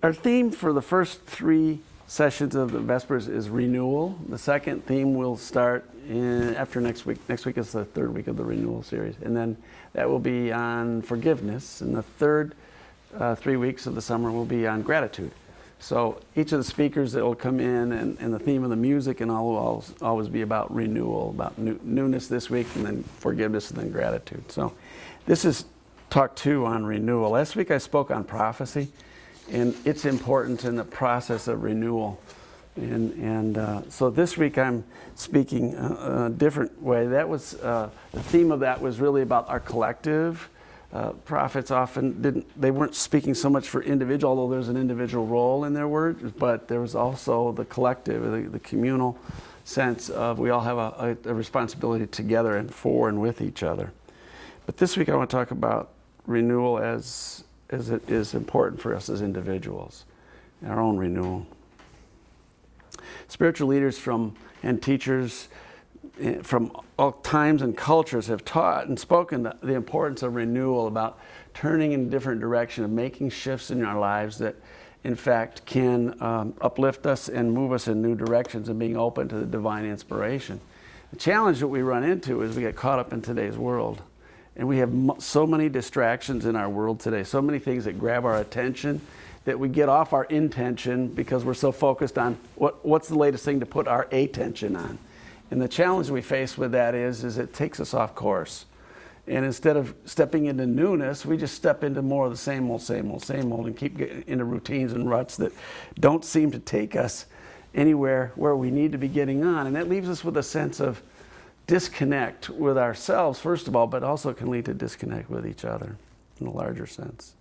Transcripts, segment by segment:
Our theme for the first 3 sessions of the Vespers is renewal. The second theme will start after next week. Next week is the 3rd week of the renewal series. And then that will be on forgiveness. And the third 3 weeks of the summer will be on gratitude. So each of the speakers that will come in and the theme of the music and all will always be about renewal, about newness this week, and then forgiveness, and then gratitude. So this is talk 2 on renewal. Last week I spoke on prophecy and its importance in the process of renewal. And so this week I'm speaking a different way. That was the theme of that was really about our collective. Prophets often weren't speaking so much for individual, although there's an individual role in their words, but there was also the collective, the communal sense of we all have a responsibility together and for and with each other. But this week I want to talk about renewal as it is important for us as individuals, our own renewal. Spiritual leaders and teachers from all times and cultures have taught and spoken the importance of renewal, about turning in a different direction, of making shifts in our lives that in fact can uplift us and move us in new directions, and being open to the divine inspiration. The challenge that we run into is we get caught up in today's world. And we have so many distractions in our world today, so many things that grab our attention, that we get off our intention because we're so focused on what's the latest thing to put our attention on. And the challenge we face with that is it takes us off course. And instead of stepping into newness, we just step into more of the same old, and keep getting into routines and ruts that don't seem to take us anywhere where we need to be getting on. And that leaves us with a sense of disconnect with ourselves, first of all, but also can lead to disconnect with each other in a larger sense.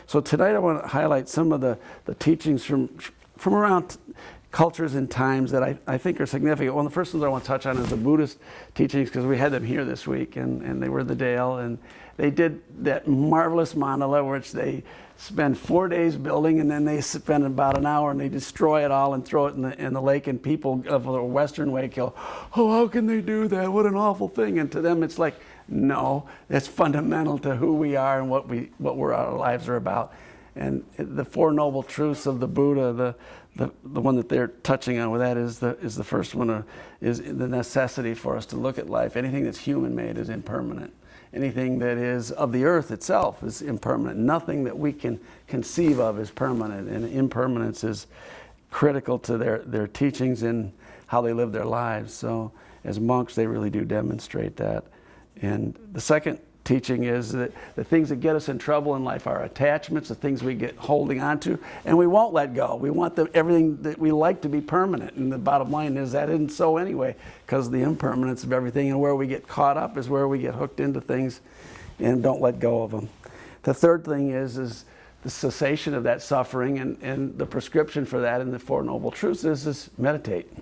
So tonight I want to highlight some of the teachings from around cultures and times that I think are significant. One of the first ones I want to touch on is the Buddhist teachings, because we had them here this week, and they were in the Dale, and they did that marvelous mandala which they spend 4 days building, and then they spend about an hour and they destroy it all and throw it in the lake, and people of the Western way go, oh, how can they do that? What an awful thing. And to them it's like, no, that's fundamental to who we are and what our lives are about. And the 4 noble truths of the Buddha, the one that they're touching on with that is the first one, is the necessity for us to look at life. Anything that's human-made is impermanent. Anything that is of the earth itself is impermanent. Nothing that we can conceive of is permanent, and impermanence is critical to their teachings and how they live their lives. So as monks, they really do demonstrate that. And the second teaching is that the things that get us in trouble in life are attachments, the things we get holding on to, and we won't let go. We want everything that we like to be permanent, and the bottom line is that isn't so anyway, because the impermanence of everything, and where we get caught up is where we get hooked into things and don't let go of them. The third thing is the cessation of that suffering, and the prescription for that in the 4 noble truths is meditate.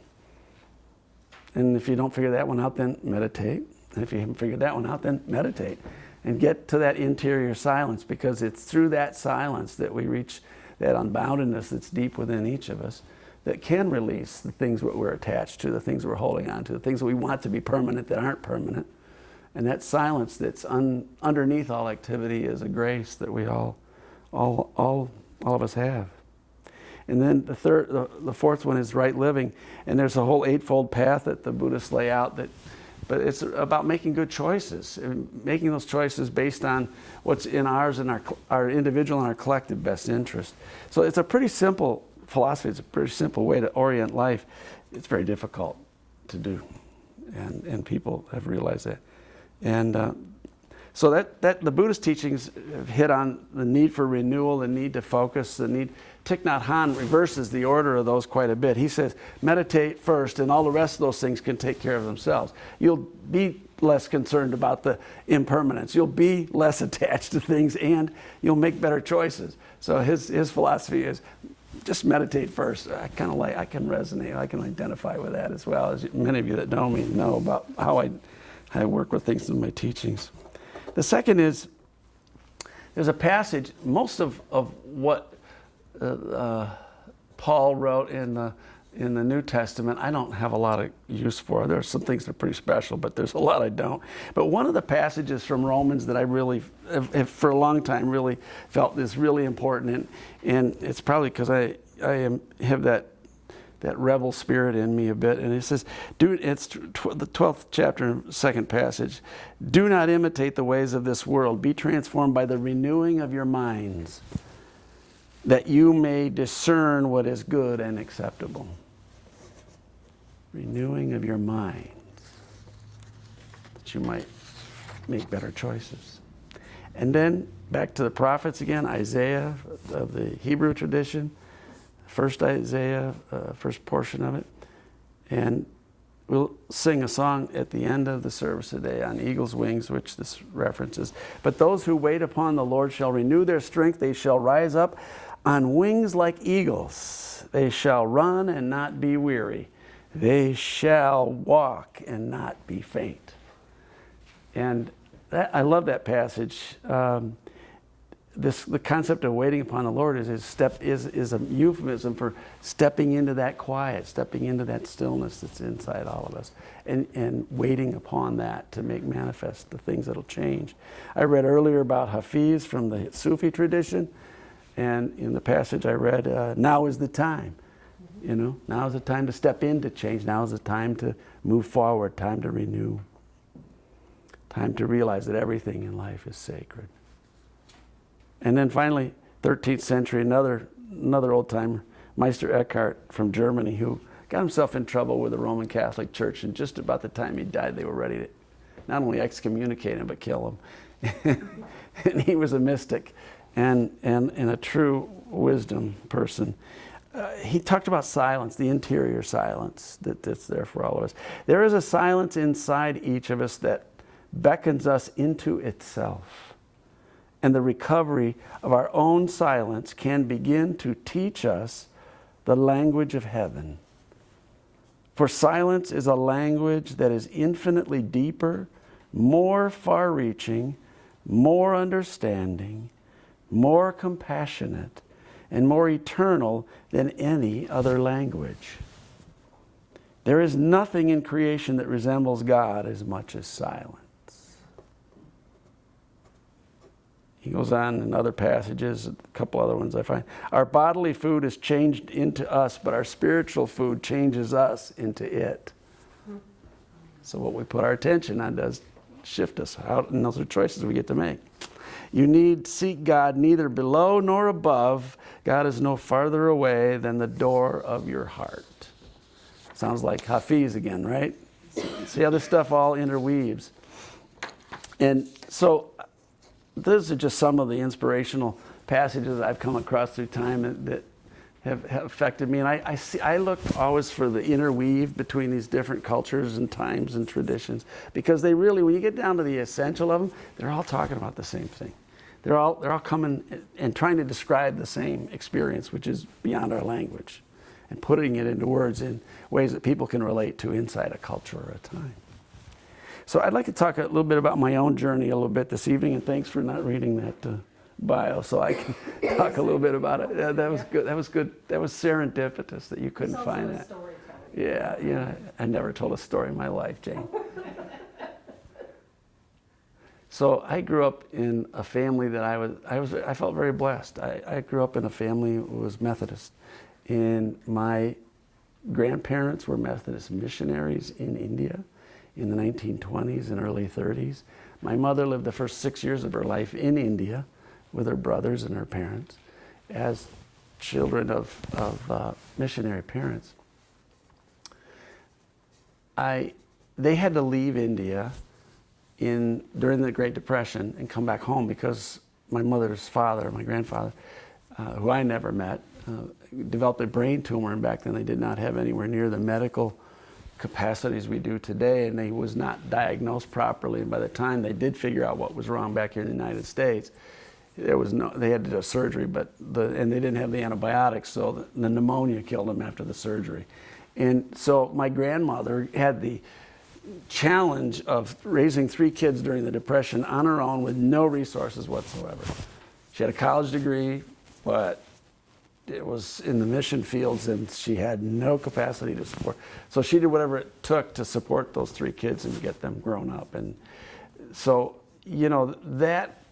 And if you don't figure that one out, then meditate. And if you haven't figured that one out, then meditate. And get to that interior silence, because it's through that silence that we reach that unboundedness that's deep within each of us, that can release the things that we're attached to, the things we're holding on to, the things that we want to be permanent that aren't permanent. And that silence that's underneath all activity is a grace that we all of us have. And then the 4th one is right living. And there's a whole 8-fold path that the Buddhists lay out, but it's about making good choices, and making those choices based on what's in ours and our individual and our collective best interest. So it's a pretty simple philosophy. It's a pretty simple way to orient life. It's very difficult to do, and people have realized that. And so that the Buddhist teachings have hit on the need for renewal, the need to focus, the need. Thich Nhat Hanh reverses the order of those quite a bit. He says, meditate first, and all the rest of those things can take care of themselves. You'll be less concerned about the impermanence. You'll be less attached to things, and you'll make better choices. So his philosophy is just meditate first. I can resonate. I can identify with that, as well as many of you that know me know about how I work with things in my teachings. The second is, there's a passage, most of what Paul wrote in in the New Testament I don't have a lot of use for. There are some things that are pretty special, but there's a lot I don't. But one of the passages from Romans that I really, have for a long time, really felt is really important, and it's probably because I have that rebel spirit in me a bit. And it says, it's the 12th chapter, 2nd passage, do not imitate the ways of this world. Be transformed by the renewing of your minds, that you may discern what is good and acceptable. Renewing of your minds, that you might make better choices. And then back to the prophets again, Isaiah of the Hebrew tradition, first Isaiah, first portion of it. And we'll sing a song at the end of the service today on eagle's wings, which this references. But those who wait upon the Lord shall renew their strength. They shall rise up on wings like eagles. They shall run and not be weary. They shall walk and not be faint. And I love that passage. The concept of waiting upon the Lord is a euphemism for stepping into that quiet, stepping into that stillness that's inside all of us, and waiting upon that to make manifest the things that'll change. I read earlier about Hafiz from the Sufi tradition, and in the passage I read, now is the time. Now is the time to step into change. Now is the time to move forward, time to renew, time to realize that everything in life is sacred. And then finally, 13th century, another old-timer, Meister Eckhart from Germany, who got himself in trouble with the Roman Catholic Church, and just about the time he died, they were ready to not only excommunicate him, but kill him. And he was a mystic and a true wisdom person. He talked about silence, the interior silence that's there for all of us. There is a silence inside each of us that beckons us into itself. And the recovery of our own silence can begin to teach us the language of heaven. For silence is a language that is infinitely deeper, more far-reaching, more understanding, more compassionate, and more eternal than any other language. There is nothing in creation that resembles God as much as silence. He goes on in other passages, a couple other ones I find. Our bodily food is changed into us, but our spiritual food changes us into it. So what we put our attention on does shift us out, and those are choices we get to make. You need seek God neither below nor above. God is no farther away than the door of your heart. Sounds like Hafiz again, right? See how this stuff all interweaves. And so those are just some of the inspirational passages that I've come across through time that have affected me. And I look always for the interweave between these different cultures and times and traditions, because they really, when you get down to the essential of them, they're all talking about the same thing. They're all coming and trying to describe the same experience, which is beyond our language, and putting it into words in ways that people can relate to inside a culture or a time. So I'd like to talk a little bit about my own journey a little bit this evening, and thanks for not reading that bio, so I can talk a little bit about it. That was good. That was good. That was serendipitous that you couldn't find that. Yeah. I never told a story in my life, Jane. So I grew up in a family that I felt very blessed. I grew up in a family who was Methodist, and my grandparents were Methodist missionaries in India in the 1920s and early 30s. My mother lived the first 6 years of her life in India with her brothers and her parents as children of missionary parents. They had to leave India during the Great Depression and come back home because my mother's father, my grandfather, who I never met, developed a brain tumor, and back then they did not have anywhere near the medical capacities we do today, and he was not diagnosed properly. And by the time they did figure out what was wrong back here in the United States, they had to do surgery, and they didn't have the antibiotics, so the pneumonia killed him after the surgery. And so my grandmother had the challenge of raising 3 kids during the Depression on her own with no resources whatsoever. She had a college degree, but it was in the mission fields, and she had no capacity to support. So she did whatever it took to support those 3 kids and get them grown up. And so, that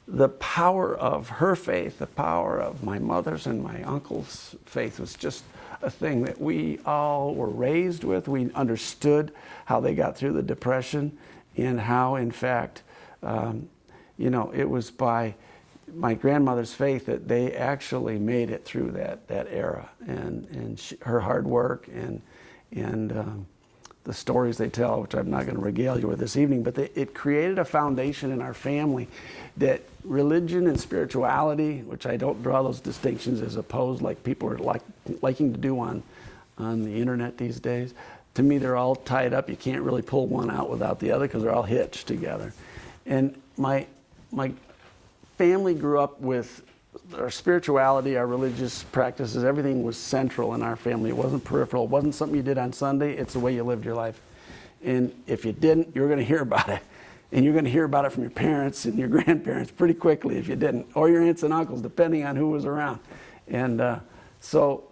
the power of her faith, the power of my mother's and my uncle's faith was just a thing that we all were raised with. We understood how they got through the Depression, and how, in fact, it was by my grandmother's faith that they actually made it through that era, and her hard work and the stories they tell, which I'm not going to regale you with this evening, but it created a foundation in our family that religion and spirituality, which I don't draw those distinctions as opposed like people are liking to do on the internet these days. To me, they're all tied up. You can't really pull one out without the other because they're all hitched together. And my family grew up with our spirituality, our religious practices. Everything was central in our family. It wasn't peripheral. It wasn't something you did on Sunday. It's the way you lived your life. And if you didn't, you're going to hear about it. And you're going to hear about it from your parents and your grandparents pretty quickly if you didn't, or your aunts and uncles, depending on who was around. And so,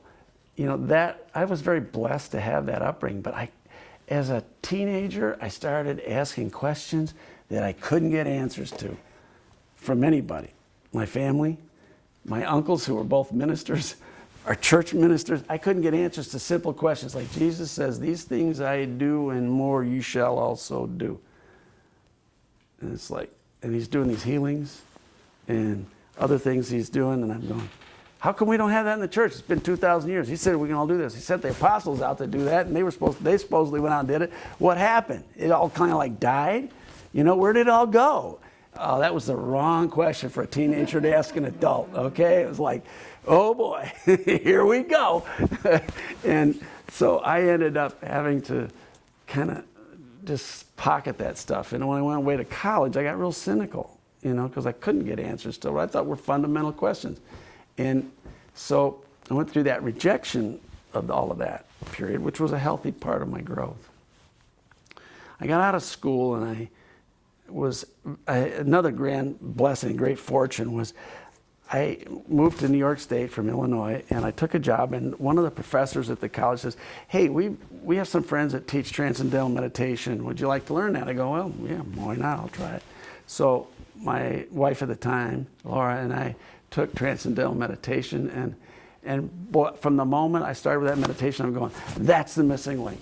that I was very blessed to have that upbringing. But as a teenager, I started asking questions that I couldn't get answers to from anybody. My family, my uncles who were both ministers, our church ministers. I couldn't get answers to simple questions like, Jesus says, these things I do and more you shall also do. And it's like, and he's doing these healings and other things he's doing, and I'm going, how come we don't have that in the church? It's been 2,000 years. He said we can all do this. He sent the apostles out to do that, and they supposedly went out and did it. What happened? It all kind of like died? Where did it all go? Oh, that was the wrong question for a teenager to ask an adult, okay? It was like, oh boy, here we go. And so I ended up having to kind of just pocket that stuff. And when I went away to college, I got real cynical, because I couldn't get answers to what I thought were fundamental questions. And so I went through that rejection of all of that period, which was a healthy part of my growth. I got out of school, and another grand blessing, great fortune was I moved to New York State from Illinois, and I took a job, and one of the professors at the college says, hey, we have some friends that teach transcendental meditation. Would you like to learn that? I go, well, yeah, why not? I'll try it. So my wife at the time, Laura, and I took transcendental meditation, and from the moment I started with that meditation, I'm going, that's the missing link.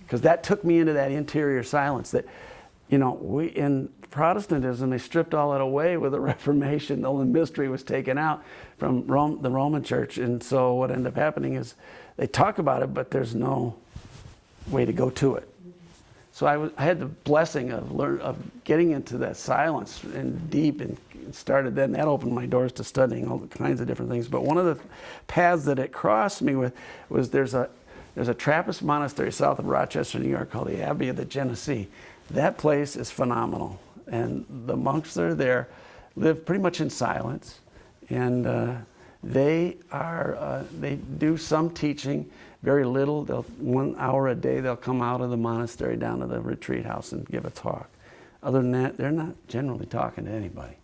Because that took me into that interior silence that, we in Protestantism, they stripped all that away with the Reformation. All the mystery was taken out from the Roman Church. And so what ended up happening is they talk about it, but there's no way to go to it. So I had the blessing of getting into that silence and deep, and started then. That opened my doors to studying all kinds of different things. But one of the paths that it crossed me with was there's a Trappist monastery south of Rochester, New York, called the Abbey of the Genesee. That place is phenomenal, and the monks that are there live pretty much in silence, and they do some teaching, very little. 1 hour a day they'll come out of the monastery down to the retreat house and give a talk. Other than that, they're not generally talking to anybody.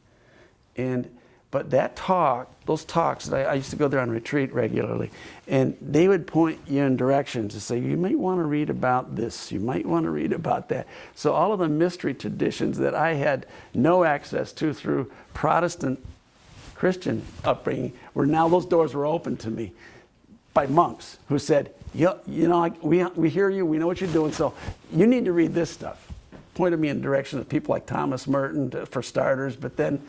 But those talks, I used to go there on retreat regularly, and they would point you in directions to say, you might want to read about this, you might want to read about that. So all of the mystery traditions that I had no access to through Protestant Christian upbringing, those doors were open to me by monks who said, we hear you, we know what you're doing, so you need to read this stuff. Pointed me in the direction of people like Thomas Merton, for starters, but then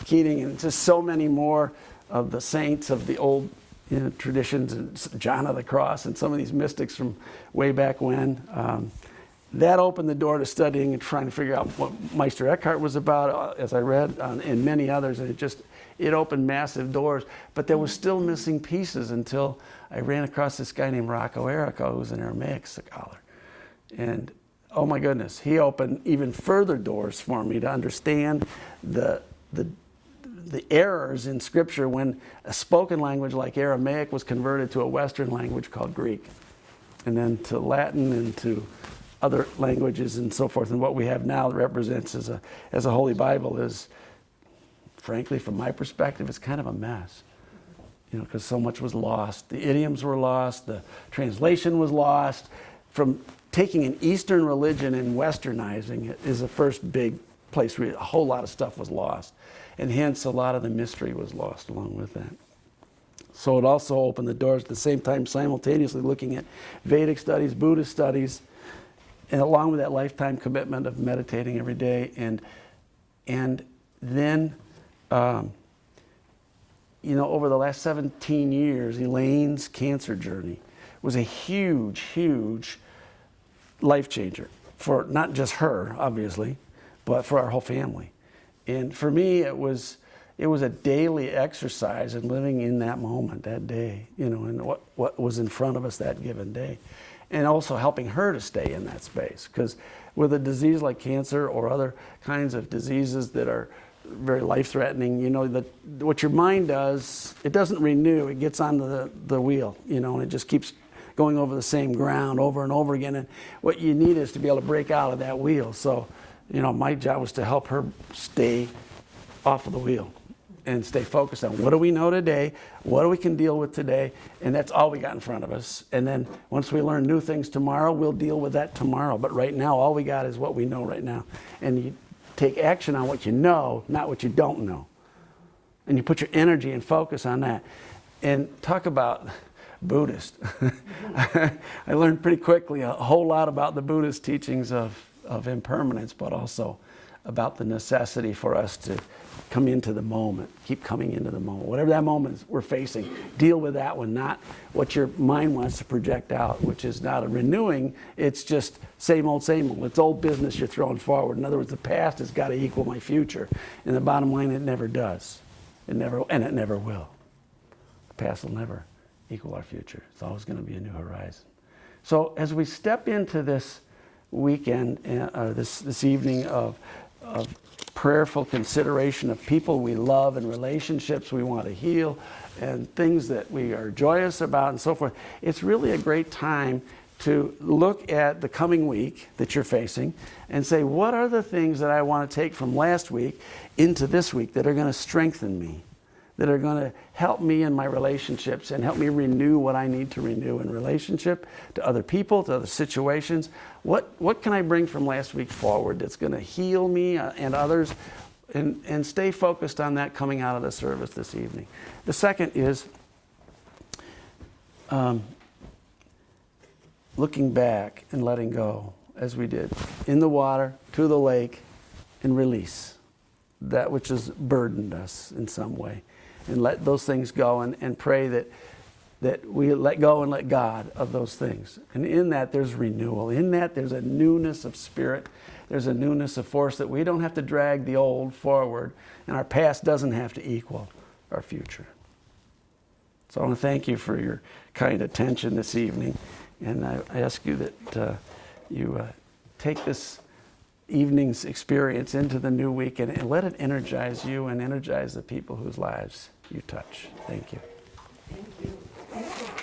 Keating, and just so many more of the saints of the old traditions, and John of the Cross, and some of these mystics from way back when. That opened the door to studying and trying to figure out what Meister Eckhart was about, as I read, and many others, and it opened massive doors. But there was still missing pieces until I ran across this guy named Rocco Errico, who's an Aramaic scholar. And oh my goodness, he opened even further doors for me to understand the errors in Scripture when a spoken language like Aramaic was converted to a Western language called Greek, and then to Latin and to other languages and so forth. And what we have now represents as a Holy Bible is, frankly, from my perspective, it's kind of a mess. because so much was lost. The idioms were lost, the translation was lost. From taking an Eastern religion and westernizing it is the first big place where a whole lot of stuff was lost. And hence a lot of the mystery was lost along with that. So it also opened the doors at the same time, simultaneously looking at Vedic studies, Buddhist studies, and along with that lifetime commitment of meditating every day. And then, over the last 17 years, Elaine's cancer journey was a huge, huge life changer for not just her, obviously, but for our whole family. And for me, it was a daily exercise in living in that moment, that day, and what was in front of us that given day. And also helping her to stay in that space. Because with a disease like cancer or other kinds of diseases that are very life-threatening, what your mind does, it doesn't renew, it gets onto the wheel, and it just keeps going over the same ground over and over again. And what you need is to be able to break out of that wheel. So, my job was to help her stay off of the wheel and stay focused on what do we know today, what we can deal with today, and that's all we got in front of us. And then once we learn new things tomorrow, we'll deal with that tomorrow. But right now, all we got is what we know right now. And you take action on what you know, not what you don't know. And you put your energy and focus on that. And talk about Buddhist. I learned pretty quickly a whole lot about the Buddhist teachings of impermanence, but also about the necessity for us to come into the moment, keep coming into the moment. Whatever that moment is we're facing, deal with that one, not what your mind wants to project out, which is not a renewing, it's just same old, same old. It's old business you're throwing forward. In other words, the past has got to equal my future. And the bottom line, it never does. It never will. The past will never equal our future. It's always going to be a new horizon. So as we step into this weekend, this evening of prayerful consideration of people we love and relationships we want to heal and things that we are joyous about and so forth, it's really a great time to look at the coming week that you're facing and say, what are the things that I want to take from last week into this week that are going to strengthen me, that are going to help me in my relationships and help me renew what I need to renew in relationship to other people, to other situations. What can I bring from last week forward that's going to heal me and others, and stay focused on that coming out of the service this evening. The second is looking back and letting go, as we did, in the water, to the lake, and release that which has burdened us in some way. And let those things go and pray that we let go and let God of those things. And in that, there's renewal. In that, there's a newness of spirit. There's a newness of force that we don't have to drag the old forward, and our past doesn't have to equal our future. So I want to thank you for your kind attention this evening. And I ask you that you take this evening's experience into the new week and let it energize you and energize the people whose lives you touch. Thank you. Thank you.